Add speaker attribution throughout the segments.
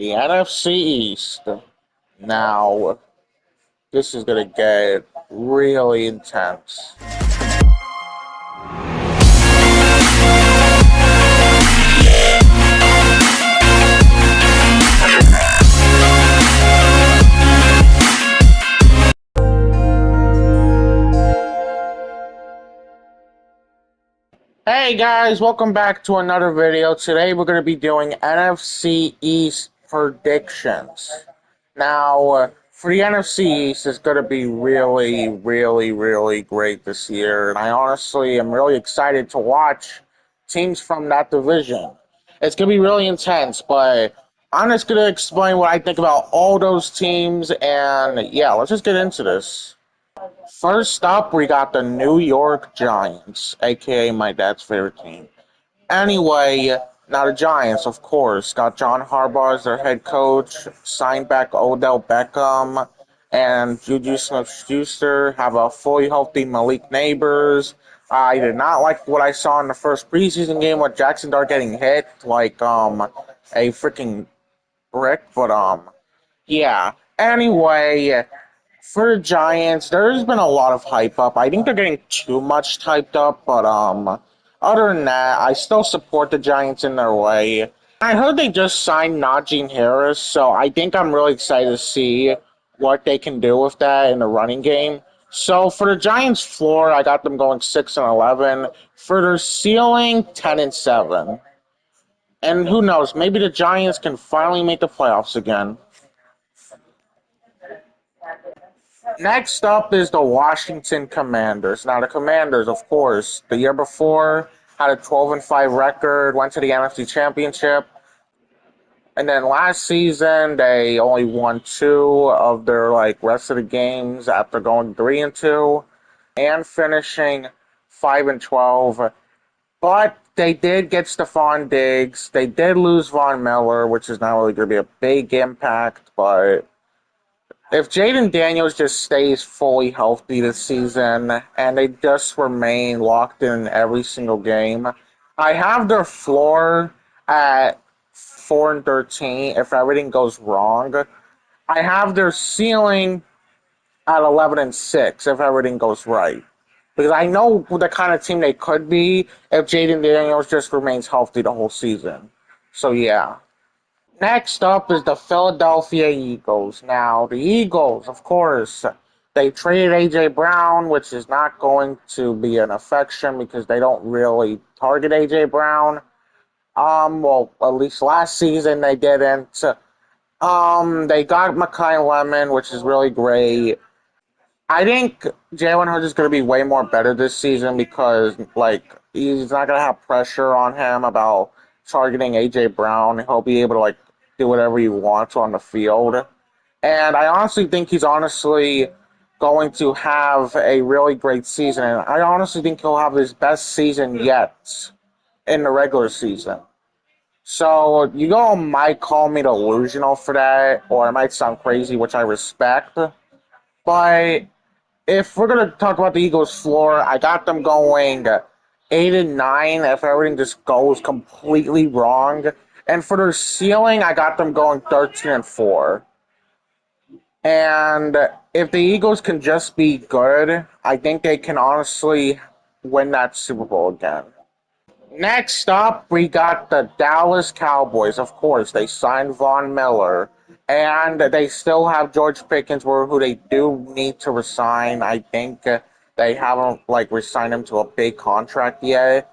Speaker 1: The NFC East. Now, this is going to get really intense. Hey guys, welcome back to another video. Today we're going to be doing NFC East predictions. Now, for the NFC East, it's going to be really great this year. And I honestly am really excited to watch teams from that division. It's going to be really intense, but I'm just going to explain what I think about all those teams. And yeah, let's just get into this. First up, we got the New York Giants, aka my dad's favorite team. Anyway, now the Giants, of course, got John Harbaugh as their head coach, signed back Odell Beckham and Juju Smith-Schuster, have a fully healthy Malik Neighbors. I did not like what I saw in the first preseason game with Jackson Dart getting hit like a freaking brick, but yeah. Anyway, for the Giants, there's been a lot of hype up. I think they're getting too much hyped up, but other than that, I still support the Giants in their way. I heard they just signed Najee Harris, so I think I'm really excited to see what they can do with that in the running game. So for the Giants' floor, I got them going 6-11. For their ceiling, 10-7. And who knows? Maybe the Giants can finally make the playoffs again. Next up is the Washington Commanders. Now, the Commanders, of course, the year before had a 12-5 record, went to the NFC Championship, and then last season they only won two of their rest of the games after going 3-2 and finishing 5-12. But they did get Stephon Diggs. They did lose Von Miller, which is not really going to be a big impact, but if Jaden Daniels just stays fully healthy this season and they just remain locked in every single game, I have their floor at 4-13 if everything goes wrong. I have their ceiling at 11-6 if everything goes right. Because I know the kind of team they could be if Jaden Daniels just remains healthy the whole season. So yeah. Next up is the Philadelphia Eagles. Now, the Eagles, of course, they traded A.J. Brown, which is not going to be an affection because they don't really target A.J. Brown. Well, at least last season they didn't. They got Mekhi Lemon, which is really great. I think Jalen Hurts is going to be way more better this season because, he's not going to have pressure on him about targeting A.J. Brown. He'll be able to, do whatever he wants on the field. And I honestly think he's honestly going to have a really great season. And I honestly think he'll have his best season yet in the regular season. So you all might call me delusional for that, or it might sound crazy, which I respect. But if we're gonna talk about the Eagles' floor, I got them going 8-9 if everything just goes completely wrong. And for their ceiling, I got them going 13-4. And if the Eagles can just be good, I think they can honestly win that Super Bowl again. Next up, we got the Dallas Cowboys. Of course, they signed Von Miller, and they still have George Pickens, who they do need to resign. I think they haven't resigned him to a big contract yet,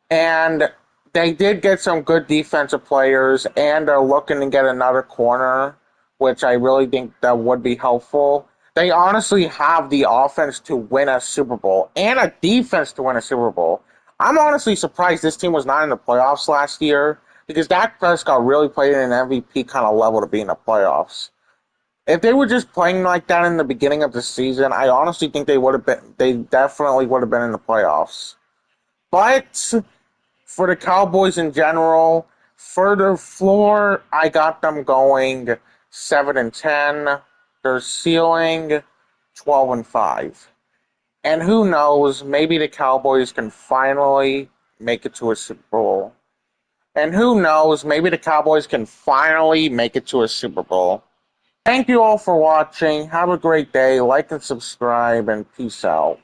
Speaker 1: and they did get some good defensive players, and they're looking to get another corner, which I really think that would be helpful. They honestly have the offense to win a Super Bowl and a defense to win a Super Bowl. I'm honestly surprised this team was not in the playoffs last year because Dak Prescott really played at an MVP kind of level to be in the playoffs. If they were just playing like that in the beginning of the season, I honestly think they definitely would have been in the playoffs. But for the Cowboys in general, for their floor, I got them going 7-10. Their ceiling, 12-5. And who knows, maybe the Cowboys can finally make it to a Super Bowl. And who knows, maybe the Cowboys can finally make it to a Super Bowl. Thank you all for watching. Have a great day. Like and subscribe, and peace out.